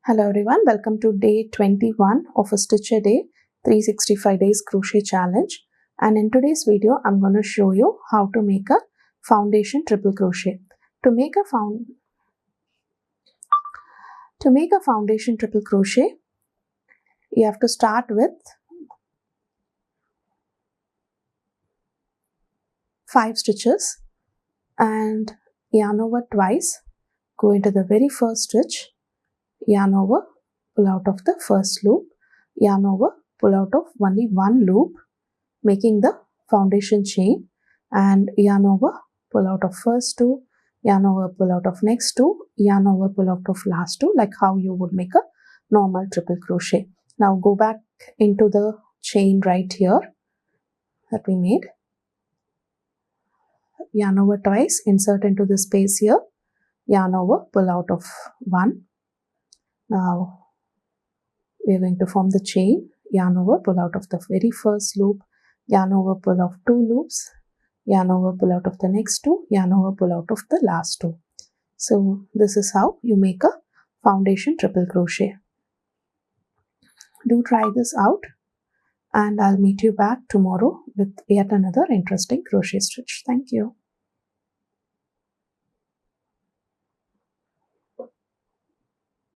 Hello everyone, welcome to day 21 of a Stitch a Day 365 days crochet challenge. And in today's video, I'm going to show you how to make a foundation triple crochet. To make a foundation triple crochet, you have to start with 5 stitches and yarn over twice. Go into the very first stitch, yarn over, pull out of the first loop, yarn over, pull out of only one loop, making the foundation chain, and yarn over, pull out of first two, yarn over, pull out of next two, yarn over, pull out of last two, like how you would make a normal triple crochet. Now go back into the chain right here that we made, yarn over twice, insert into the space here, yarn over, pull out of one. Now we are going to form the chain, yarn over, pull out of the very first loop, yarn over, pull off 2 loops, yarn over, pull out of the next 2, yarn over, pull out of the last 2. So this is how you make a foundation triple crochet. Do try this out, and I'll meet you back tomorrow with yet another interesting crochet stitch. Thank you.